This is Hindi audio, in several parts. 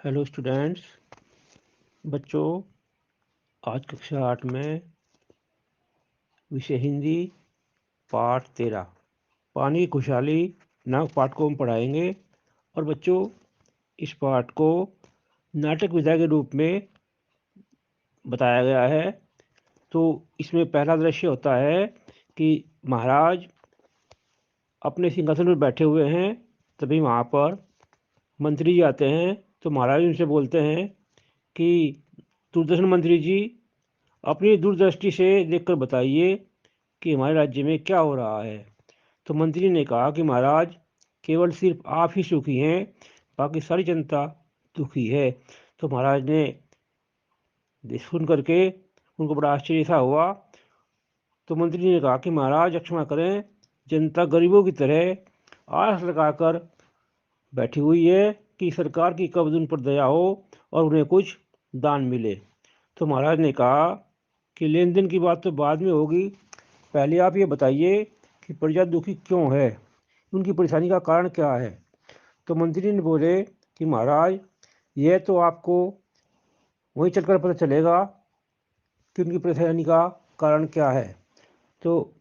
Hello students. बच्चों, आज कक्षा 8 में विषय हिंदी पाठ 13 पानी की खुशहाली नामक पाठ को हम पढ़ाएंगे। और बच्चों, इस पाठ को नाटक विधा के रूप में बताया गया है। तो इसमें पहला दृश्य होता है कि महाराज अपने सिंहासन पर बैठे हुए हैं। तभी वहाँ पर मंत्री जी आते हैं। तो महाराज उनसे बोलते हैं कि दूरदर्शन मंत्री जी, अपनी दूरदृष्टि से देखकर बताइए कि हमारे राज्य में क्या हो रहा है। तो मंत्री ने कहा कि महाराज, केवल सिर्फ आप ही सुखी हैं, बाकी सारी जनता दुखी है। तो महाराज ने सुन करके उनको बड़ा आश्चर्य सा हुआ। तो मंत्री ने कहा कि महाराज क्षमा करें, जनता गरीबों की तरह आस लगाकर बैठी हुई है कि सरकार की कब्ज उन पर दया हो और उन्हें कुछ दान मिले। तो महाराज ने कहा कि लेन देन की बात तो बाद में होगी, पहले आप ये बताइए कि प्रजा दुखी क्यों है, उनकी परेशानी का कारण क्या है। तो मंत्री ने बोले कि महाराज, यह तो आपको वहीं चलकर पता चलेगा कि उनकी परेशानी का कारण क्या है। तो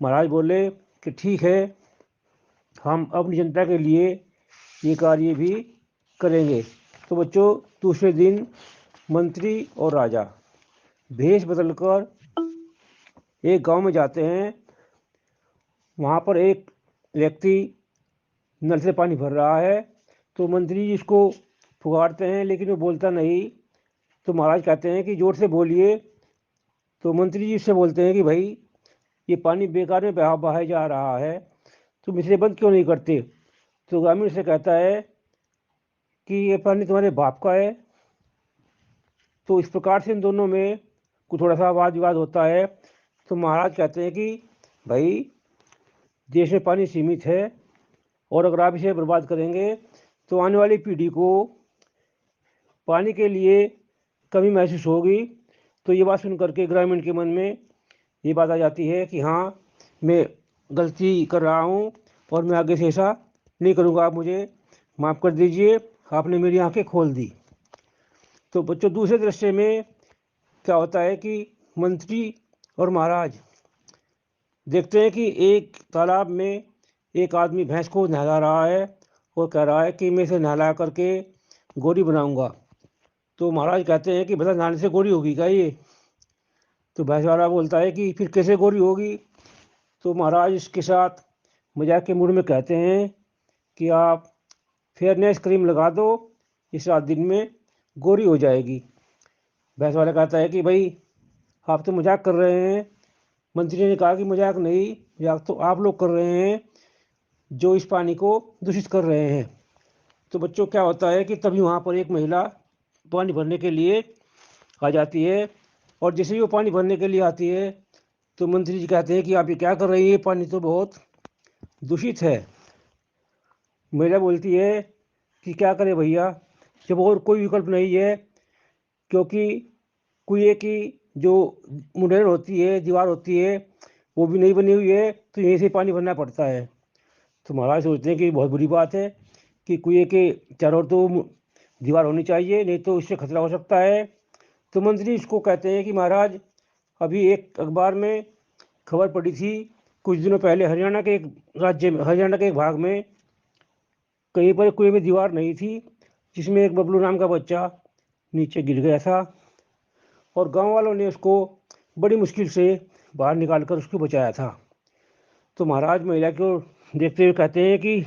महाराज बोले कि ठीक है, हम अपनी जनता के लिए ये कार्य भी करेंगे। तो बच्चों, दूसरे दिन मंत्री और राजा भेष बदलकर एक गांव में जाते हैं। वहाँ पर एक व्यक्ति नल से पानी भर रहा है। तो मंत्री जी उसको पुकारते हैं, लेकिन वो बोलता नहीं। तो महाराज कहते हैं कि जोर से बोलिए। तो मंत्री जी उससे बोलते हैं कि भाई, ये पानी बेकार में बहाया जा रहा है, तुम इसे बंद क्यों नहीं करते। तो ग्रामीण से कहता है कि ये पानी तुम्हारे बाप का है। तो इस प्रकार से इन दोनों में कुछ थोड़ा सा वाद विवाद होता है। तो महाराज कहते हैं कि भाई, देश में पानी सीमित है और अगर आप इसे बर्बाद करेंगे तो आने वाली पीढ़ी को पानी के लिए कमी महसूस होगी। तो ये बात सुन करके ग्रामीण के मन में ये बात आ जाती है कि हाँ, मैं गलती कर रहा हूँ और मैं आगे से ऐसा नहीं करूँगा, आप मुझे माफ़ कर दीजिए, आपने मेरी आंखें खोल दी। तो बच्चों, दूसरे दृश्य में क्या होता है कि मंत्री और महाराज देखते हैं कि एक तालाब में एक आदमी भैंस को नहला रहा है और कह रहा है कि मैं इसे नहला करके गोरी बनाऊंगा। तो महाराज कहते हैं कि भला नहाने से गोरी होगी क्या ये। तो भैंस वाला बोलता है कि फिर कैसे गोरी होगी। तो महाराज इसके साथ मजाक के मूड में कहते हैं कि आप फेयरनेस क्रीम लगा दो, इस 7 दिन में गोरी हो जाएगी। भैंस वाला कहता है कि भाई, आप तो मजाक कर रहे हैं। मंत्री ने कहा कि मजाक नहीं, मजाक तो आप लोग कर रहे हैं जो इस पानी को दूषित कर रहे हैं। तो बच्चों, क्या होता है कि तभी वहाँ पर एक महिला पानी भरने के लिए आ जाती है। और जैसे ही वो पानी भरने के लिए आती है, तो मंत्री जी कहते हैं कि आप ये क्या कर रही है, पानी तो बहुत दूषित है। महिला बोलती है कि क्या करें भैया, जब और कोई विकल्प नहीं है, क्योंकि कुएं की जो मुंडेर होती है, दीवार होती है, वो भी नहीं बनी हुई है, तो यहीं से पानी भरना पड़ता है। तो महाराज सोचते हैं कि बहुत बुरी बात है कि कुएं के चारों ओर तो दीवार होनी चाहिए, नहीं तो इससे खतरा हो सकता है। तो मंत्री इसको कहते हैं कि महाराज, अभी एक अखबार में खबर पड़ी थी कुछ दिनों पहले, हरियाणा के एक भाग में कहीं पर कुएं में दीवार नहीं थी, जिसमें एक बबलू नाम का बच्चा नीचे गिर गया था और गांव वालों ने उसको बड़ी मुश्किल से बाहर निकाल कर उसको बचाया था। तो महाराज महिला को देखते हुए कहते हैं कि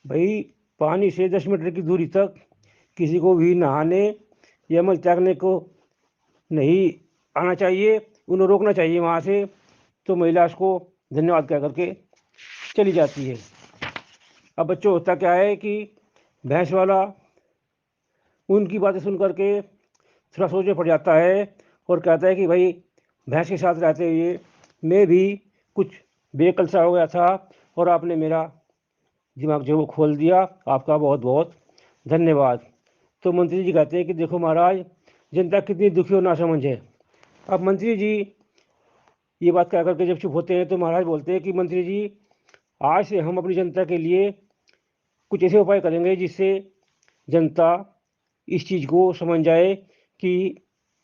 भाई, पानी से 10 मीटर की दूरी तक किसी को भी नहाने या मल त्यागने को नहीं आना चाहिए, उन्हें रोकना चाहिए वहाँ से। तो महिला उसको धन्यवाद कह करके चली जाती है। अब बच्चों, होता क्या है कि भैंस वाला उनकी बातें सुन करके थोड़ा सोच में पड़ जाता है और कहता है कि भाई, भैंस के साथ रहते हुए मैं भी कुछ बेअक्ल सा हो गया था और आपने मेरा दिमाग जो वो खोल दिया, आपका बहुत बहुत धन्यवाद। तो मंत्री जी कहते हैं कि देखो महाराज, जनता कितनी दुखी और नासमझ है। अब मंत्री जी ये बात कह करके जब चुप होते हैं, तो महाराज बोलते हैं कि मंत्री जी, आज से हम अपनी जनता के लिए कुछ ऐसे उपाय करेंगे जिससे जनता इस चीज़ को समझ जाए कि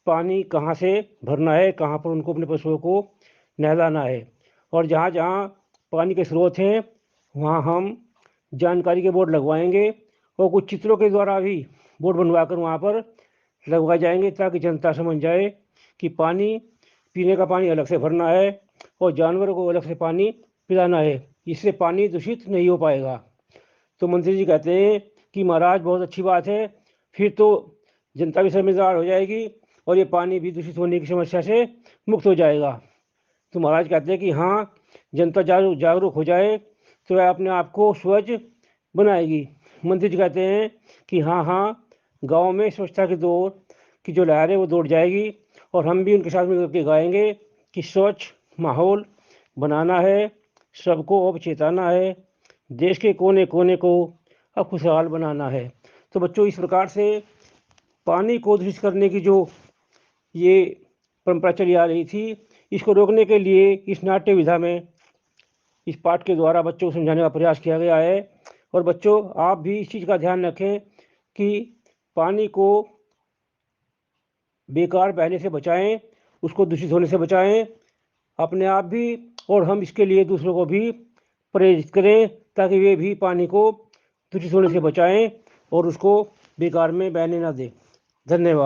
पानी कहाँ से भरना है, कहाँ पर उनको अपने पशुओं को नहलाना है। और जहाँ जहाँ पानी के स्रोत हैं वहाँ हम जानकारी के बोर्ड लगवाएंगे और कुछ चित्रों के द्वारा भी बोर्ड बनवाकर वहाँ पर लगवाए जाएंगे, ताकि जनता समझ जाए कि पानी पीने का पानी अलग से भरना है और जानवरों को अलग से पानी पिलाना है। इससे पानी दूषित नहीं हो पाएगा। तो मंत्री जी कहते हैं कि महाराज बहुत अच्छी बात है, फिर तो जनता भी समझदार हो जाएगी और ये पानी भी दूषित होने की समस्या से मुक्त हो जाएगा। तो महाराज कहते हैं कि हाँ, जनता जागरूक हो जाए तो वह अपने आप को स्वच्छ बनाएगी। मंत्री जी कहते हैं कि हाँ हाँ, गांव में स्वच्छता की दौड़ की जो लहर है वो दौड़ जाएगी और हम भी उनके साथ मिलकर के गाएंगे कि स्वच्छ माहौल बनाना है, सबको अब चेताना है, देश के कोने कोने को अब खुशहाल बनाना है। तो बच्चों, इस प्रकार से पानी को दूषित करने की जो ये परंपरा चली आ रही थी, इसको रोकने के लिए इस नाट्य विधा में इस पाठ के द्वारा बच्चों को समझाने का प्रयास किया गया है। और बच्चों, आप भी इस चीज़ का ध्यान रखें कि पानी को बेकार बहने से बचाएं, उसको दूषित होने से बचाएं, अपने आप भी और हम इसके लिए दूसरों को भी प्रेरित करें, ताकि वे भी पानी को दूषित होने से बचाएं और उसको बेकार में बहने ना दें। धन्यवाद।